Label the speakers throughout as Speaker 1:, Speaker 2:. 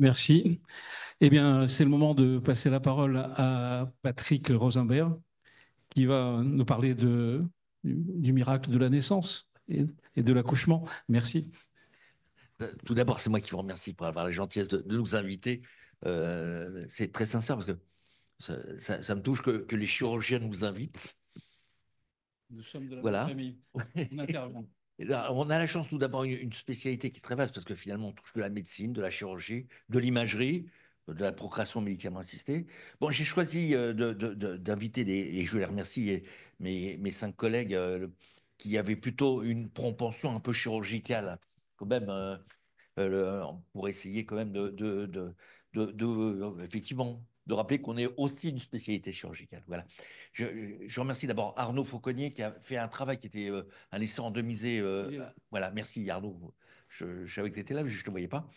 Speaker 1: Merci. Eh bien, c'est le moment de passer la parole à Patrick Rosenberg, qui va nous parler du miracle de la naissance et de l'accouchement. Merci.
Speaker 2: Tout d'abord, c'est moi qui vous remercie pour avoir la gentillesse de nous inviter. C'est très sincère parce que ça me touche que les chirurgiens nous invitent.
Speaker 1: Nous sommes de la même
Speaker 2: Voilà.
Speaker 1: famille. On intervient.
Speaker 2: Et là, on a la chance, nous, d'avoir une spécialité qui est très vaste parce que finalement, on touche de la médecine, de la chirurgie, de l'imagerie, de la procréation médicalement assistée. Bon, j'ai choisi d'inviter et je les remercie, mes 5 collègues qui avaient plutôt une propension un peu chirurgicale, quand même. Pour essayer quand même effectivement, de rappeler qu'on est aussi une spécialité chirurgicale. Voilà. Je remercie d'abord Arnaud Fauconnier qui a fait un travail qui était un essai randomisé. Voilà, merci Arnaud. Je savais que tu étais là, mais je ne te voyais pas.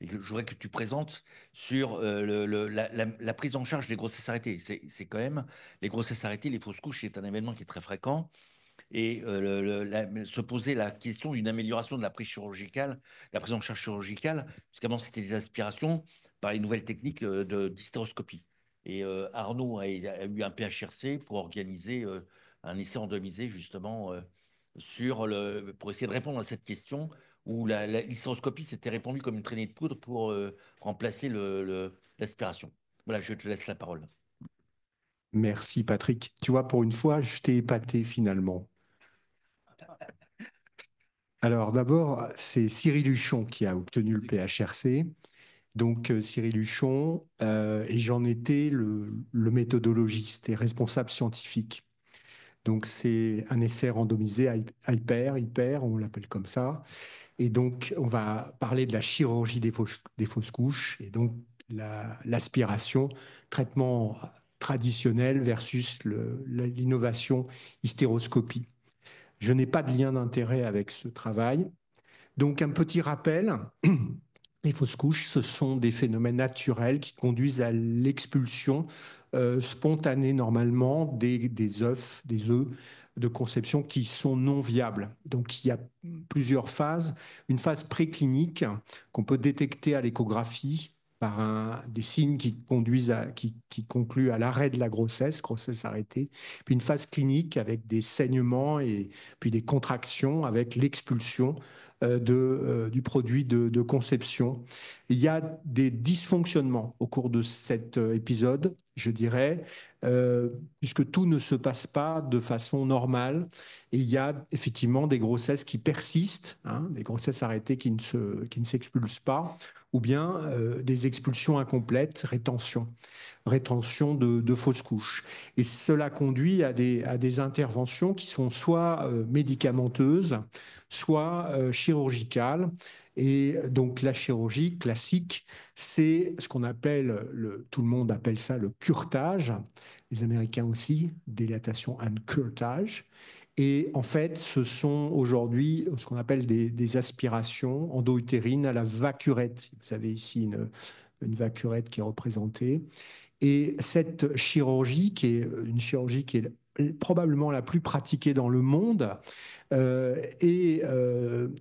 Speaker 2: Et je voudrais que tu présentes sur la prise en charge des grossesses arrêtées. C'est quand même, les grossesses arrêtées, les fausses couches, c'est un événement qui est très fréquent et se poser la question d'une amélioration de la prise chirurgicale, la prise en charge chirurgicale, puisqu'avant c'était des aspirations par les nouvelles techniques d'hystéroscopie. Et Arnaud a eu un PHRC pour organiser un essai randomisé justement pour essayer de répondre à cette question où l'hystéroscopie s'était répandue comme une traînée de poudre pour remplacer l'aspiration. Voilà, je te laisse la parole.
Speaker 3: Merci Patrick. Tu vois, pour une fois, je t'ai épaté finalement. Alors d'abord, c'est Cyril Huchon qui a obtenu le PHRC. Donc Cyril Huchon, et j'en étais le méthodologiste et responsable scientifique. Donc c'est un essai randomisé hyper, on l'appelle comme ça. Et donc on va parler de la chirurgie des fausses couches et donc l'aspiration, traitement traditionnel versus l'innovation hystéroscopie. Je n'ai pas de lien d'intérêt avec ce travail. Donc, un petit rappel, les fausses couches, ce sont des phénomènes naturels qui conduisent à l'expulsion spontanée normalement des œufs de conception qui sont non viables. Donc, il y a plusieurs phases. Une phase préclinique qu'on peut détecter à l'échographie par des signes qui concluent à l'arrêt de la grossesse arrêtée, puis une phase clinique avec des saignements et puis des contractions avec l'expulsion du produit de conception. Il y a des dysfonctionnements au cours de cet épisode, je dirais, puisque tout ne se passe pas de façon normale. Et il y a effectivement des grossesses qui persistent, hein, des grossesses arrêtées qui ne s'expulsent pas, ou bien des expulsions incomplètes, rétention de fausses couches. Et cela conduit à des interventions qui sont soit médicamenteuses, soit chirurgicales. Et donc la chirurgie classique, c'est ce qu'on appelle, tout le monde appelle ça le curetage, les Américains aussi, dilatation and curetage. Et en fait, ce sont aujourd'hui ce qu'on appelle des aspirations endo-utérines à la vacurette. Vous avez ici une vacurette qui est représentée. Et cette chirurgie, qui est une chirurgie qui est probablement la plus pratiquée dans le monde, est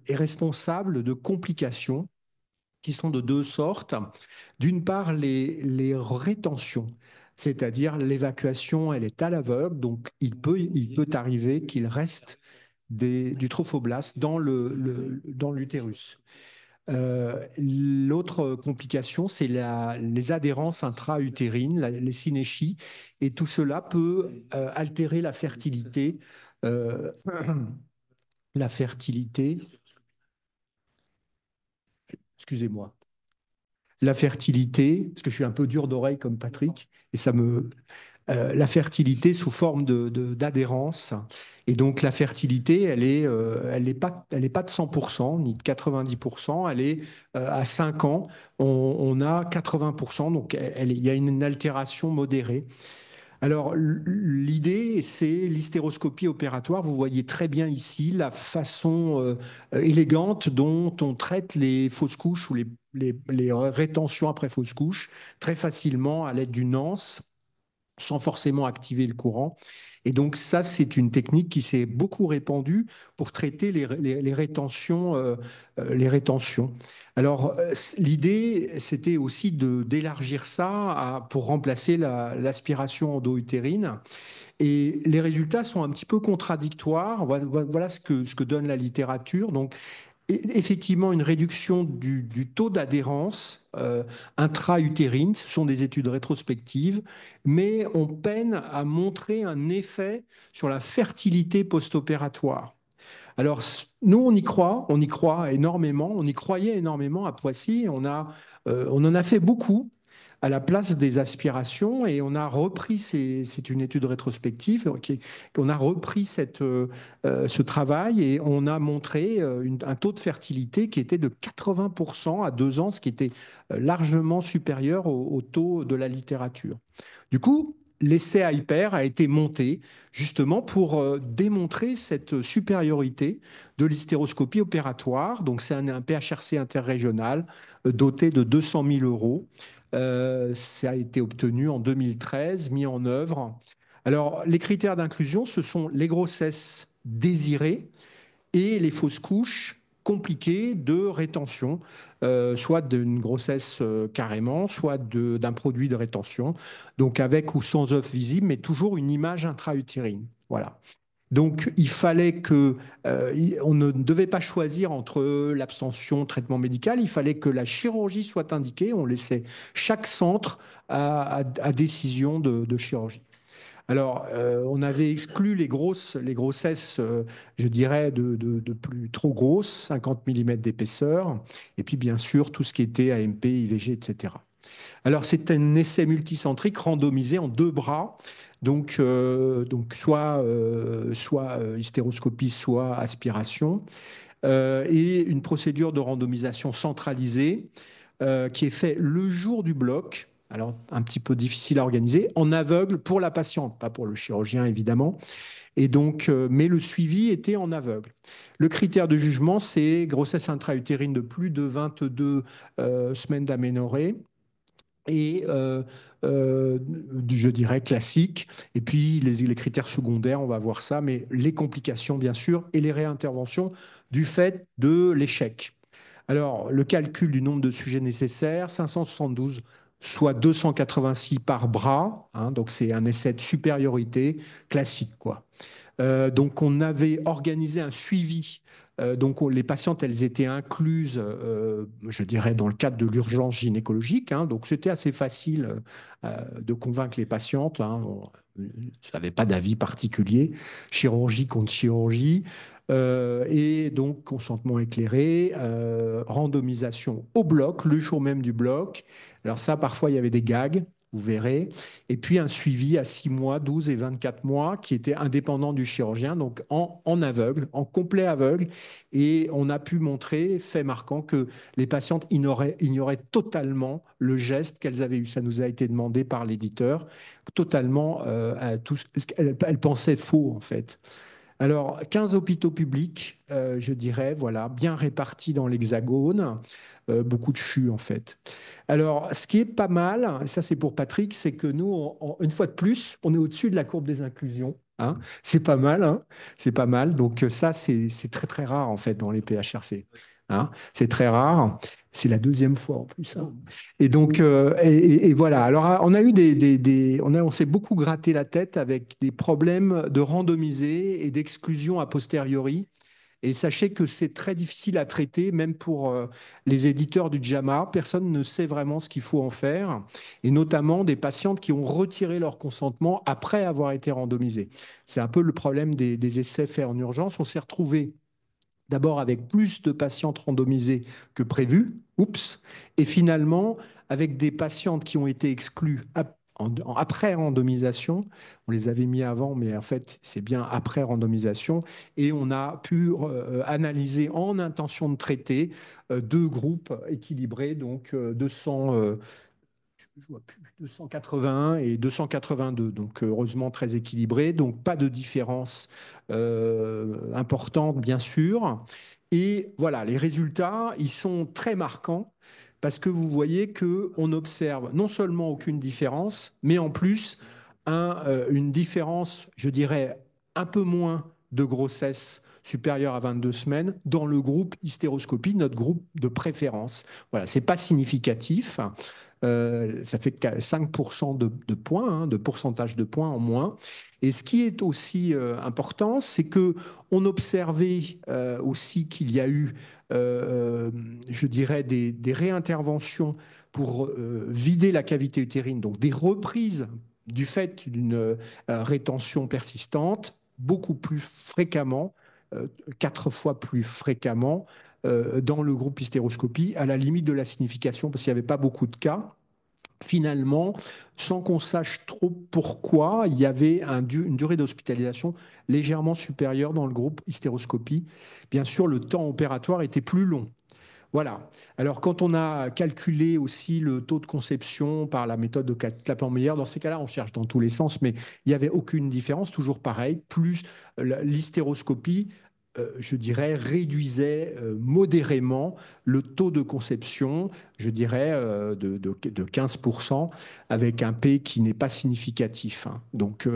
Speaker 3: responsable de complications qui sont de deux sortes. D'une part, les rétentions, c'est-à-dire l'évacuation, elle est à l'aveugle, donc il peut arriver qu'il reste du trophoblast dans l'utérus. L'autre complication, c'est les adhérences intra-utérines, les synéchies, et tout cela peut altérer la fertilité. euh, la fertilité, excusez-moi, la fertilité, parce que je suis un peu dur d'oreille comme Patrick, et la fertilité sous forme d'adhérence. Et donc la fertilité, elle est pas de 100%, ni de 90%, elle est à 5 ans, on a 80%, donc il y a une altération modérée. Alors, l'idée, c'est l'hystéroscopie opératoire. Vous voyez très bien ici la façon élégante dont on traite les fausses couches ou les rétentions après fausses couches très facilement à l'aide d'une anse sans forcément activer le courant. Et donc ça, c'est une technique qui s'est beaucoup répandue pour traiter les rétentions, les rétentions. Alors l'idée, c'était aussi d'élargir ça pour remplacer l'aspiration endo-utérine. Et les résultats sont un petit peu contradictoires. Voilà ce que donne la littérature. Donc, effectivement, une réduction du taux d'adhérence intra-utérine, ce sont des études rétrospectives, mais on peine à montrer un effet sur la fertilité post-opératoire. Alors, nous, on y croit énormément, on y croyait énormément à Poissy, on en a fait beaucoup à la place des aspirations et on a repris, c'est une étude rétrospective, on a repris ce travail et on a montré un taux de fertilité qui était de 80% à 2 ans, ce qui était largement supérieur au taux de la littérature. Du coup, l'essai Hyper a été monté justement pour démontrer cette supériorité de l'hystéroscopie opératoire. Donc, c'est un PHRC interrégional doté de 200 000 euros. Ça a été obtenu en 2013, mis en œuvre. Alors, les critères d'inclusion, ce sont les grossesses désirées et les fausses couches compliquées de rétention, soit d'une grossesse carrément, soit d'un produit de rétention, donc avec ou sans œuf visible, mais toujours une image intra-utérine. Voilà. Donc, il fallait que, on ne devait pas choisir entre l'abstention, traitement médical, il fallait que la chirurgie soit indiquée. On laissait chaque centre à décision de chirurgie. Alors, on avait exclu les grossesses, je dirais, de plus trop grosses, 50 mm d'épaisseur, et puis bien sûr tout ce qui était AMP, IVG, etc. Alors, c'est un essai multicentrique randomisé en 2 bras, donc soit hystéroscopie, soit aspiration, et une procédure de randomisation centralisée qui est faite le jour du bloc. Alors, un petit peu difficile à organiser, en aveugle pour la patiente, pas pour le chirurgien évidemment. Et donc, mais le suivi était en aveugle. Le critère de jugement, c'est grossesse intra-utérine de plus de 22 semaines d'aménorrhée et je dirais classique. Et puis les critères secondaires, on va voir ça, mais les complications bien sûr et les réinterventions du fait de l'échec. Alors le calcul du nombre de sujets nécessaires, 572 soit 286 par bras, hein, donc c'est un essai de supériorité classique quoi. Donc, on avait organisé un suivi. Donc, les patientes, elles étaient incluses, je dirais, dans le cadre de l'urgence gynécologique. Hein. Donc, c'était assez facile de convaincre les patientes. Hein. Ça n'avait pas d'avis particulier. Chirurgie contre chirurgie. Et donc, consentement éclairé, randomisation au bloc, le jour même du bloc. Alors ça, parfois, il y avait des gags, vous verrez. Et puis un suivi à 6 mois, 12 et 24 mois qui était indépendant du chirurgien, donc en aveugle, en complet aveugle. Et on a pu montrer, fait marquant, que les patientes ignoraient totalement le geste qu'elles avaient eu. Ça nous a été demandé par l'éditeur, totalement, elles pensaient faux en fait. Alors, 15 hôpitaux publics, je dirais, voilà, bien répartis dans l'Hexagone, beaucoup de CHU en fait. Alors, ce qui est pas mal, et ça c'est pour Patrick, c'est que nous, une fois de plus, on est au-dessus de la courbe des inclusions. Hein. C'est pas mal, hein, c'est pas mal. Donc ça, c'est très très rare en fait dans les PHRC. Hein. C'est très rare. C'est la 2e fois en plus. Hein. Et donc, et voilà. Alors, on a eu on s'est beaucoup gratté la tête avec des problèmes de randomisés et d'exclusion a posteriori. Et sachez que c'est très difficile à traiter, même pour les éditeurs du JAMA. Personne ne sait vraiment ce qu'il faut en faire, et notamment des patientes qui ont retiré leur consentement après avoir été randomisées. C'est un peu le problème des essais faits en urgence. On s'est retrouvé d'abord avec plus de patientes randomisées que prévu, oups, et finalement avec des patientes qui ont été exclues après randomisation. On les avait mis avant, mais en fait, c'est bien après randomisation. Et on a pu analyser en intention de traiter 2 groupes équilibrés, donc 281 et 282, donc heureusement très équilibré, donc pas de différence importante bien sûr. Et voilà, les résultats, ils sont très marquants parce que vous voyez qu'on observe non seulement aucune différence, mais en plus une différence, je dirais, un peu moins de grossesse supérieure à 22 semaines dans le groupe hystéroscopie, notre groupe de préférence. Voilà, c'est pas significatif. Ça fait 5% de points, hein, de pourcentage de points en moins. Et ce qui est aussi important, c'est que on observait aussi qu'il y a eu, je dirais, des réinterventions pour vider la cavité utérine, donc des reprises du fait d'une rétention persistante, beaucoup plus fréquemment, 4 fois plus fréquemment, dans le groupe hystéroscopie, à la limite de la signification, parce qu'il n'y avait pas beaucoup de cas. Finalement, sans qu'on sache trop pourquoi, il y avait une durée d'hospitalisation légèrement supérieure dans le groupe hystéroscopie. Bien sûr, le temps opératoire était plus long. Voilà. Alors, quand on a calculé aussi le taux de conception par la méthode de Klapenmeier, dans ces cas-là, on cherche dans tous les sens, mais il n'y avait aucune différence, toujours pareil. Plus l'hystéroscopie, je dirais, réduisait modérément le taux de conception, je dirais, de 15%, avec un P qui n'est pas significatif, hein. Donc,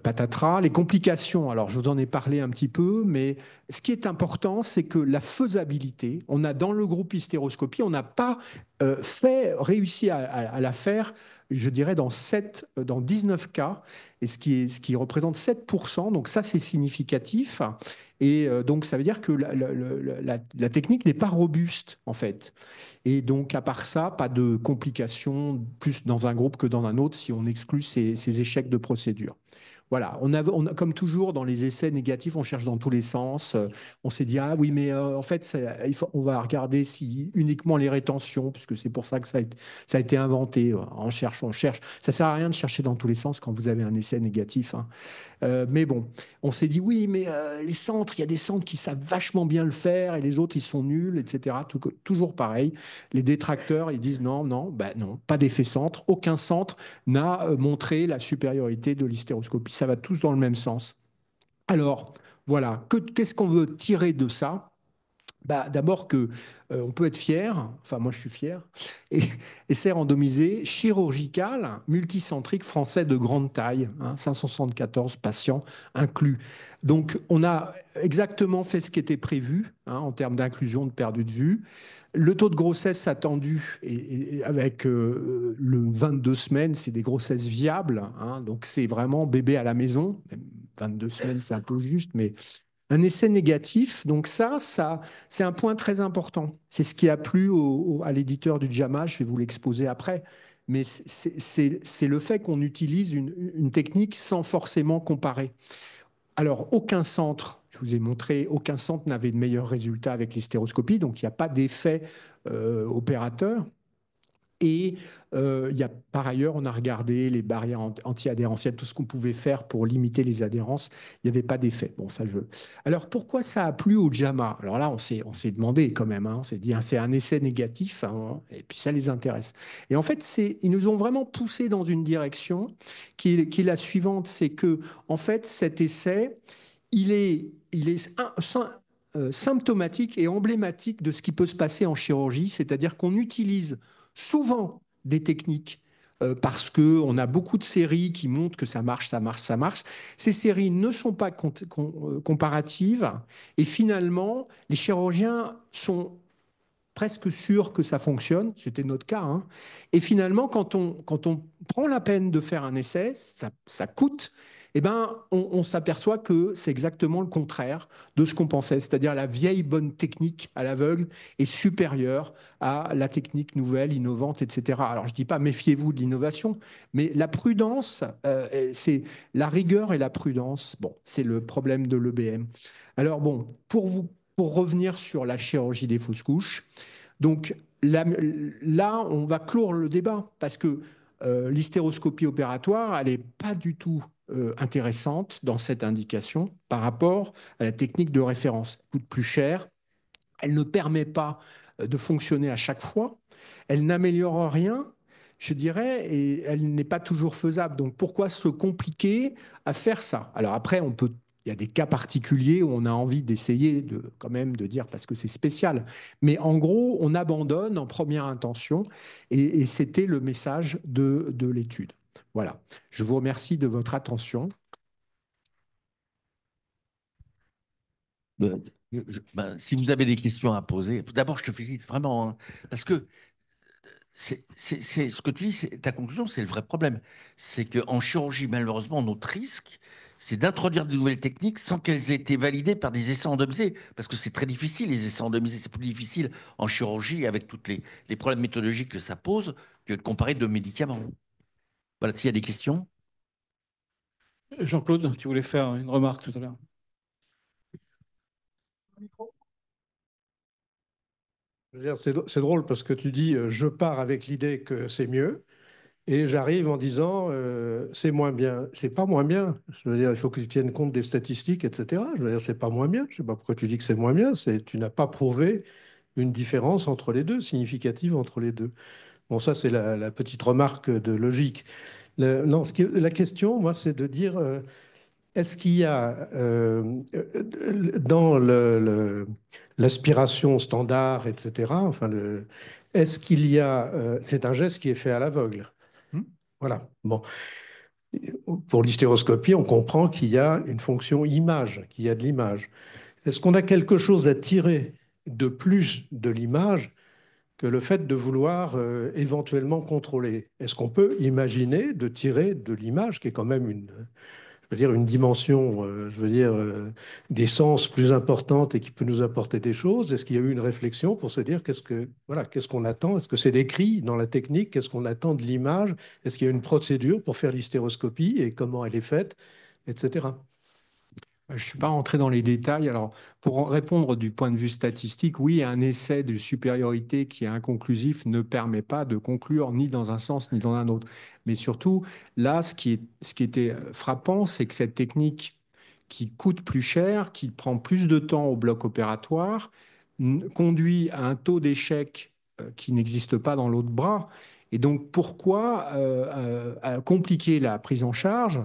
Speaker 3: patatras. Les complications, alors je vous en ai parlé un petit peu, mais ce qui est important, c'est que la faisabilité, on a dans le groupe hystéroscopie, on n'a pas réussi à la faire, je dirais, dans 19 cas, et ce qui représente 7%, donc ça c'est significatif. Et donc ça veut dire que la technique n'est pas robuste en fait. Et donc à part ça, pas de complications plus dans un groupe que dans un autre si on exclut ces échecs de procédure. Voilà, comme toujours dans les essais négatifs, on cherche dans tous les sens. On s'est dit, ah oui, mais en fait, on va regarder si uniquement les rétentions, puisque c'est pour ça que ça a été inventé. On cherche, on cherche. Ça ne sert à rien de chercher dans tous les sens quand vous avez un essai négatif, hein. Mais bon, on s'est dit, oui, mais les centres, il y a des centres qui savent vachement bien le faire et les autres, ils sont nuls, etc. Toujours pareil. Les détracteurs, ils disent non, non, ben non, pas d'effet centre. Aucun centre n'a montré la supériorité de l'hystéroscopie. Ça va tous dans le même sens. Alors, voilà, qu'est-ce qu'on veut tirer de ça? Bah, d'abord que on peut être fier, enfin moi je suis fier, essai randomisé chirurgical multicentrique français de grande taille, hein, 574 patients inclus. Donc on a exactement fait ce qui était prévu, hein, en termes d'inclusion de perdu de vue. Le taux de grossesse attendu avec le 22 semaines, c'est des grossesses viables, hein, donc c'est vraiment bébé à la maison. Même 22 semaines, c'est un peu juste, mais un essai négatif, donc ça c'est un point très important. C'est ce qui a plu à l'éditeur du JAMA, je vais vous l'exposer après. Mais c'est le fait qu'on utilise une technique sans forcément comparer. Alors, aucun centre, je vous ai montré, aucun centre n'avait de meilleurs résultats avec l'hystéroscopie, donc il n'y a pas d'effet opérateur. Et par ailleurs, on a regardé les barrières anti-adhérentielles, tout ce qu'on pouvait faire pour limiter les adhérences. Il n'y avait pas d'effet. Bon, ça, Alors, pourquoi ça a plu au JAMA? Alors là, on s'est demandé quand même, hein, on s'est dit, hein, c'est un essai négatif, hein, et puis ça les intéresse. Et en fait, ils nous ont vraiment poussé dans une direction qui est la suivante, c'est que, en fait, cet essai, il est symptomatique et emblématique de ce qui peut se passer en chirurgie, c'est-à-dire qu'on utilise souvent des techniques parce qu'on a beaucoup de séries qui montrent que ça marche, ça marche, ça marche. Ces séries ne sont pas comparatives et finalement, les chirurgiens sont presque sûrs que ça fonctionne, c'était notre cas, hein. Et finalement, quand on prend la peine de faire un essai, ça coûte, eh ben, on s'aperçoit que c'est exactement le contraire de ce qu'on pensait, c'est-à-dire la vieille bonne technique à l'aveugle est supérieure à la technique nouvelle, innovante, etc. Alors je ne dis pas méfiez-vous de l'innovation, mais la prudence, c'est la rigueur et la prudence. Bon, c'est le problème de l'EBM. Alors bon, pour revenir sur la chirurgie des fausses couches, donc là, on va clore le débat parce que l'hystéroscopie opératoire, elle n'est pas du tout intéressante dans cette indication par rapport à la technique de référence. Elle coûte plus cher, elle ne permet pas de fonctionner à chaque fois, elle n'améliore rien, je dirais, et elle n'est pas toujours faisable. Donc pourquoi se compliquer à faire ça? Alors après, il y a des cas particuliers où on a envie d'essayer quand même de dire parce que c'est spécial. Mais en gros, on abandonne en première intention et c'était le message de l'étude. Voilà. Je vous remercie de votre attention.
Speaker 2: Si vous avez des questions à poser, d'abord, je te félicite vraiment, hein, parce que ce que tu dis, ta conclusion, c'est le vrai problème. C'est qu'en chirurgie, malheureusement, notre risque, c'est d'introduire de nouvelles techniques sans qu'elles aient été validées par des essais randomisés. Parce que c'est très difficile, les essais randomisés. C'est plus difficile en chirurgie avec tous les problèmes méthodologiques que ça pose que de comparer deux médicaments. Voilà, s'il y a des questions.
Speaker 1: Jean-Claude, tu voulais faire une remarque tout à l'heure.
Speaker 4: C'est drôle parce que tu dis je pars avec l'idée que c'est mieux et j'arrive en disant c'est moins bien. C'est pas moins bien. Je veux dire, il faut que tu tiennes compte des statistiques, etc. Je veux dire, c'est pas moins bien. Je sais pas pourquoi tu dis que c'est moins bien. Tu n'as pas prouvé une différence entre les deux, significative entre les deux. Bon, ça, c'est la petite remarque de logique. Non, la question, moi, c'est de dire est-ce qu'il y a dans l'aspiration standard, etc., enfin, est-ce qu'il y a, c'est un geste qui est fait à l'aveugle. Voilà. Bon. Pour l'hystéroscopie, on comprend qu'il y a une fonction image, qu'il y a de l'image. Est-ce qu'on a quelque chose à tirer de plus de l'image que le fait de vouloir éventuellement contrôler? Est-ce qu'on peut imaginer de tirer de l'image, qui est quand même je veux dire, une dimension, je veux dire, des sens plus importante et qui peut nous apporter des choses? Est-ce qu'il y a eu une réflexion pour se dire voilà, qu'est-ce qu'on attend? Est-ce que c'est décrit dans la technique? Qu'est-ce qu'on attend de l'image? Est-ce qu'il y a une procédure pour faire l'hystéroscopie et comment elle est faite, etc.
Speaker 3: Je ne suis pas rentré dans les détails. Alors, pour répondre du point de vue statistique, oui, un essai de supériorité qui est inconclusif ne permet pas de conclure ni dans un sens ni dans un autre. Mais surtout, là, ce qui était frappant, c'est que cette technique qui coûte plus cher, qui prend plus de temps au bloc opératoire, conduit à un taux d'échec qui n'existe pas dans l'autre bras. Et donc, pourquoi compliquer la prise en charge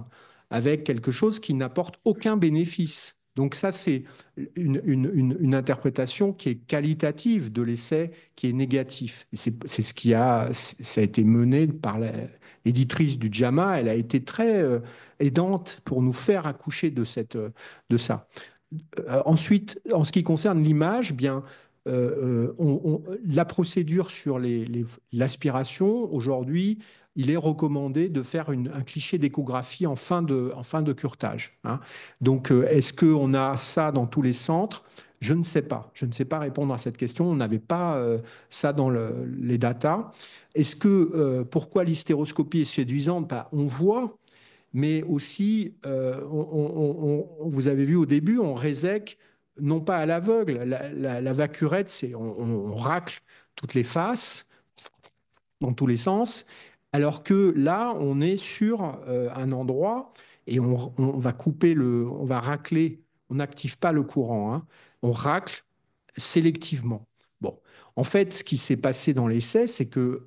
Speaker 3: avec quelque chose qui n'apporte aucun bénéfice? Donc ça, c'est une interprétation qui est qualitative de l'essai, qui est négatif. C'est ce ça a été mené par l'éditrice du JAMA. Elle a été très aidante pour nous faire accoucher de ça. Ensuite, en ce qui concerne l'image, bien, la procédure sur l'aspiration, aujourd'hui, il est recommandé de faire un cliché d'échographie en fin de curetage, hein. Donc, est-ce qu'on a ça dans tous les centres? Je ne sais pas. Je ne sais pas répondre à cette question. On n'avait pas ça dans les datas. Pourquoi l'hystéroscopie est séduisante? Bah, on voit, mais aussi, vous avez vu au début, on résèque non pas à l'aveugle. La vacurette, on racle toutes les faces dans tous les sens, alors que là, on est sur un endroit et on va on va racler, on n'active pas le courant, hein. On racle sélectivement. Bon, en fait, ce qui s'est passé dans l'essai, c'est que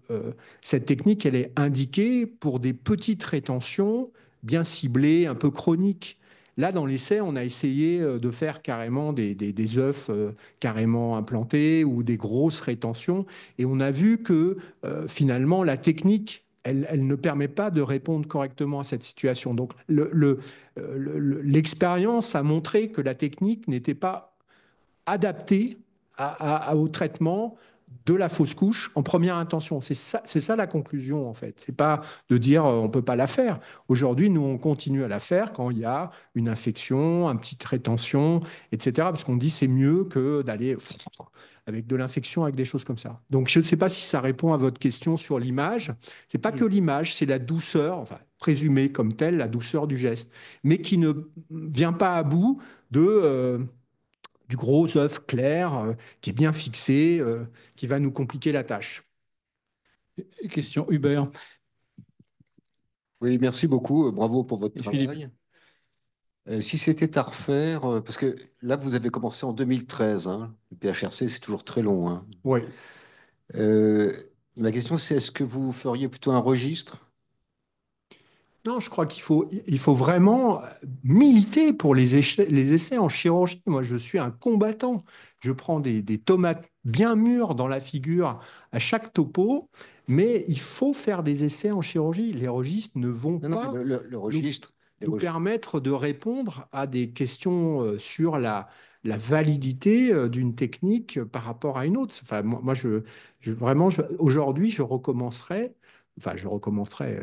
Speaker 3: cette technique, elle est indiquée pour des petites rétentions bien ciblées, un peu chroniques. Là, dans l'essai, on a essayé de faire carrément des œufs carrément implantés ou des grosses rétentions, et on a vu que finalement, la technique, elle ne permet pas de répondre correctement à cette situation. Donc, l'expérience a montré que la technique n'était pas adapté au traitement de la fausse couche en première intention. C'est ça la conclusion, en fait. C'est pas de dire on peut pas la faire. Aujourd'hui, nous, on continue à la faire quand il y a une infection, une petite rétention, etc. Parce qu'on dit c'est mieux que d'aller avec de l'infection, avec des choses comme ça. Donc, je ne sais pas si ça répond à votre question sur l'image. C'est pas que l'image, c'est la douceur, enfin, présumée comme telle, la douceur du geste, mais qui ne vient pas à bout du gros œuf clair qui est bien fixé, qui va nous compliquer la tâche.
Speaker 1: Question Hubert.
Speaker 5: Oui, merci beaucoup. Bravo pour votre
Speaker 1: Et
Speaker 5: travail.
Speaker 1: Philippe.
Speaker 5: Si c'était à refaire, parce que là, vous avez commencé en 2013, hein. Le PHRC, c'est toujours très long, hein.
Speaker 3: Oui.
Speaker 5: Ma question, c'est est-ce que vous feriez plutôt un registre?
Speaker 3: Non, je crois il faut vraiment militer pour les essais en chirurgie. Moi, je suis un combattant. Je prends des tomates bien mûres dans la figure à chaque topo, mais il faut faire des essais en chirurgie. Les registres ne vont
Speaker 5: Non, non,
Speaker 3: pas
Speaker 5: mais le
Speaker 3: nous,
Speaker 5: registre, les
Speaker 3: nous
Speaker 5: registres-
Speaker 3: permettre de répondre à des questions sur la validité d'une technique par rapport à une autre. Enfin, vraiment, aujourd'hui, je recommencerai. Enfin, je recommencerai.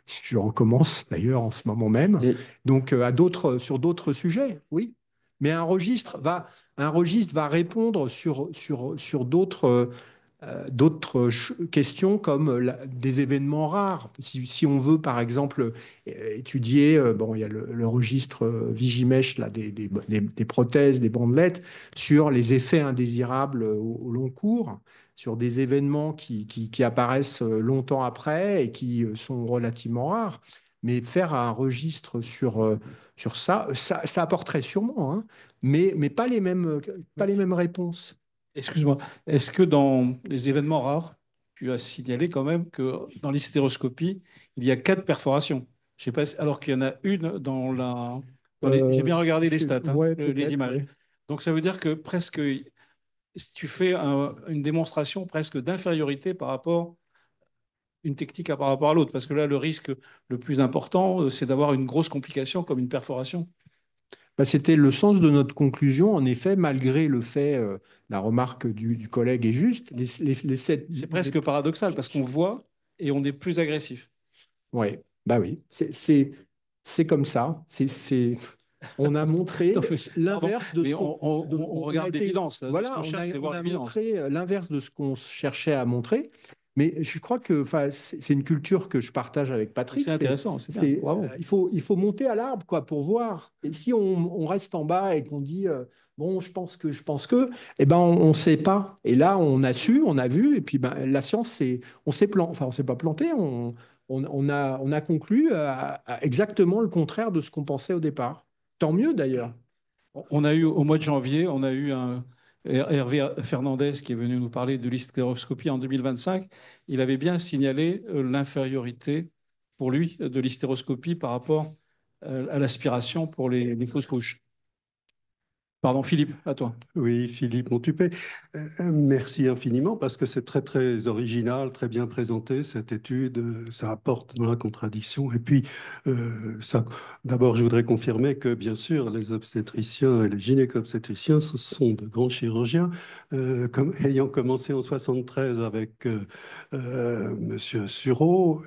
Speaker 3: Je recommence d'ailleurs en ce moment même.
Speaker 5: les-
Speaker 3: Donc, sur d'autres sujets, oui. Mais un registre va répondre sur d'autres questions comme des événements rares. Si on veut, par exemple, étudier, bon, il y a le registre Vigimesh, là, des prothèses, des bandelettes, sur les effets indésirables au long cours, sur des événements qui apparaissent longtemps après et qui sont relativement rares. Mais faire un registre sur ça apporterait sûrement, hein, mais pas les mêmes réponses.
Speaker 1: Excuse-moi, est-ce que dans les événements rares, tu as signalé quand même que dans l'hystéroscopie, il y a 4 perforations? Je sais pas, alors qu'il y en a une j'ai bien regardé les stats, hein,
Speaker 3: Ouais,
Speaker 1: les
Speaker 3: peut-être,
Speaker 1: images.
Speaker 3: ouais.
Speaker 1: Donc ça veut dire que presque, si tu fais une démonstration presque d'infériorité par rapport une technique par rapport à l'autre, parce que là, le risque le plus important, c'est d'avoir une grosse complication comme une perforation.
Speaker 3: Bah, c'était le sens de notre conclusion. En effet, malgré le fait, la remarque du collègue est juste,
Speaker 1: C'est presque paradoxal parce qu'on voit et on est plus agressif.
Speaker 3: ouais, bah oui, c'est comme ça. On a
Speaker 1: Non,
Speaker 3: montré
Speaker 1: pardon,
Speaker 3: l'inverse de ce
Speaker 1: mais
Speaker 3: qu'on.
Speaker 1: on
Speaker 3: On a
Speaker 1: regarde
Speaker 3: été,
Speaker 1: l'évidence. Ce
Speaker 3: voilà,
Speaker 1: qu'on cherche, c'est
Speaker 3: on
Speaker 1: voir
Speaker 3: a
Speaker 1: l'évidence.
Speaker 3: montré l'inverse de ce qu'on cherchait à montrer. Mais je crois que, enfin, c'est une culture que je partage avec
Speaker 1: C'est
Speaker 3: Patrick.
Speaker 1: intéressant, c'est bien. Bravo.
Speaker 3: Il faut monter à l'arbre, quoi, pour voir. Et si on reste en bas et qu'on dit, bon, je pense que, eh ben, on ne sait pas. Et là, on a su, on a vu. Et puis, ben, la science, on s'est pas planté. On a conclu à exactement le contraire de ce qu'on pensait au départ. Tant mieux d'ailleurs.
Speaker 1: On a eu au mois de janvier, on a eu un Hervé Fernandez qui est venu nous parler de l'hystéroscopie en 2025. Il avait bien signalé l'infériorité pour lui de l'hystéroscopie par rapport à l'aspiration pour les fausses couches. Pardon, Philippe, à toi.
Speaker 6: Oui, Philippe Montupet, merci infiniment parce que c'est très très original, très bien présenté cette étude, ça apporte dans la contradiction. Et puis, d'abord, je voudrais confirmer que bien sûr, les obstétriciens et les gynéco-obstétriciens, ce sont de grands chirurgiens, ayant commencé en 73 avec Monsieur Sureau,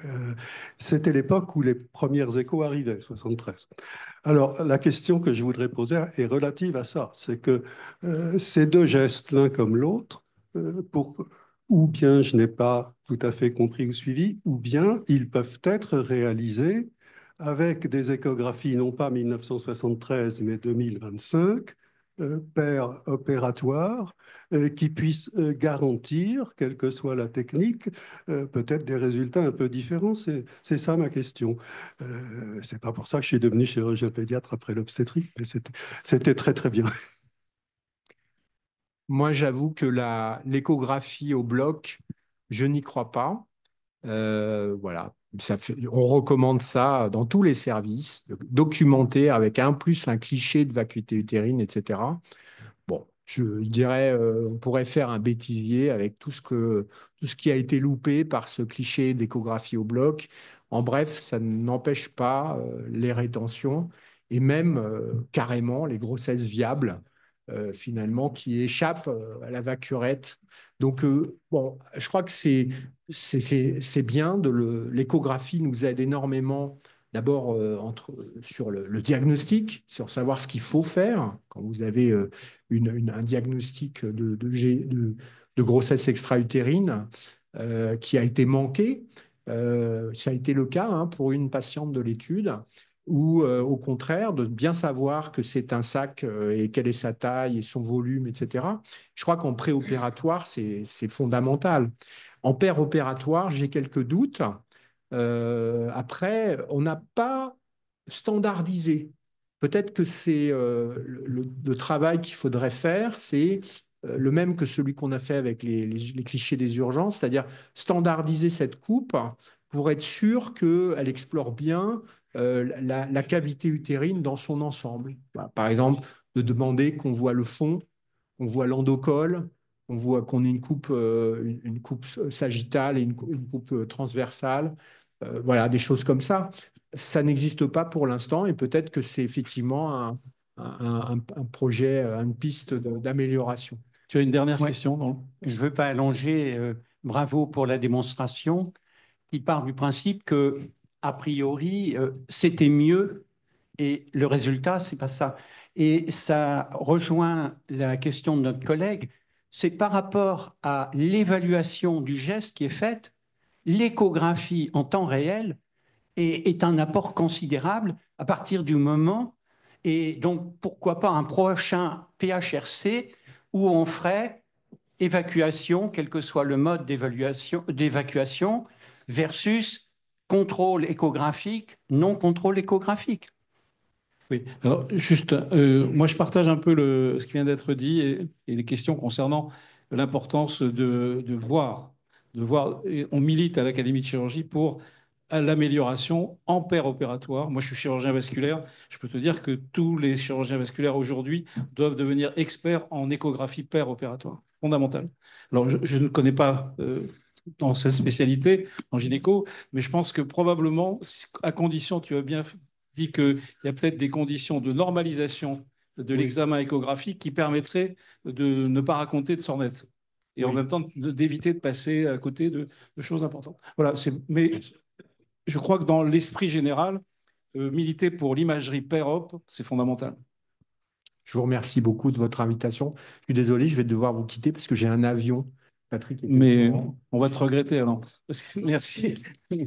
Speaker 6: c'était l'époque où les premières échos arrivaient, 73. Alors, la question que je voudrais poser est relative à ça. C'est que ces deux gestes, l'un comme l'autre, ou bien je n'ai pas tout à fait compris ou suivi, ou bien ils peuvent être réalisés avec des échographies, non pas 1973, mais 2025, paires opératoires, qui puissent garantir, quelle que soit la technique, peut-être des résultats un peu différents. C'est ça ma question. C'est pas pour ça que je suis devenu chirurgien pédiatre après l'obstétrique, mais c'était très très bien.
Speaker 3: Moi, j'avoue que l'échographie au bloc, je n'y crois pas. Voilà. On recommande ça dans tous les services, documenter avec un plus un cliché de vacuité utérine, etc. Bon, je dirais, on pourrait faire un bêtisier avec tout ce qui a été loupé par ce cliché d'échographie au bloc. En bref, ça n'empêche pas les rétentions et même carrément les grossesses viables, finalement, qui échappent à la vacuorette. Donc, bon, je crois que c'est bien. L'échographie nous aide énormément. D'abord, sur le diagnostic, sur savoir ce qu'il faut faire quand vous avez un diagnostic de grossesse extra-utérine qui a été manqué. Ça a été le cas, hein, pour une patiente de l'étude, ou au contraire, de bien savoir que c'est un sac et quelle est sa taille et son volume, etc. Je crois qu'en préopératoire, c'est fondamental. En péropératoire, j'ai quelques doutes. Après, on n'a pas standardisé. Peut-être que c'est le travail qu'il faudrait faire, c'est le même que celui qu'on a fait avec les clichés des urgences, c'est-à-dire standardiser cette coupe pour être sûr qu'elle explore bien la cavité utérine dans son ensemble. Par exemple, de demander qu'on voit le fond, qu'on voit l'endocole, on voit qu'on ait une coupe sagittale et une coupe transversale. Voilà, des choses comme ça. Ça n'existe pas pour l'instant et peut-être que c'est effectivement un projet, une piste d'amélioration.
Speaker 1: Tu as une dernière
Speaker 7: Ouais.
Speaker 1: question, non?
Speaker 7: Je ne veux pas allonger. Bravo pour la démonstration qui part du principe que, a priori, c'était mieux et le résultat, c'est pas ça. Et ça rejoint la question de notre collègue. C'est par rapport à l'évaluation du geste qui est faite, l'échographie en temps réel est un apport considérable à partir du moment. Et donc, pourquoi pas un prochain PHRC où on ferait évacuation, quel que soit le mode d'évacuation, versus contrôle échographique, non contrôle échographique.
Speaker 1: Oui, alors juste, moi je partage un peu ce qui vient d'être dit et les questions concernant l'importance de voir. Et on milite à l'Académie de chirurgie pour l'amélioration en paire opératoire. Moi je suis chirurgien vasculaire, je peux te dire que tous les chirurgiens vasculaires aujourd'hui doivent devenir experts en échographie paire opératoire, fondamental. Alors je ne connais pas dans cette spécialité en gynéco, mais je pense que probablement, à condition, tu as bien dit qu'il y a peut-être des conditions de normalisation de l'examen échographique qui permettraient de ne pas raconter de sornettes et en même temps d'éviter de passer à côté de choses importantes. Voilà, mais je crois que dans l'esprit général, militer pour l'imagerie pair-op, c'est fondamental.
Speaker 3: Je vous remercie beaucoup de votre invitation. Je suis désolé, je vais devoir vous quitter parce que j'ai un avion. Patrick.
Speaker 1: Mais on va te regretter alors. Merci.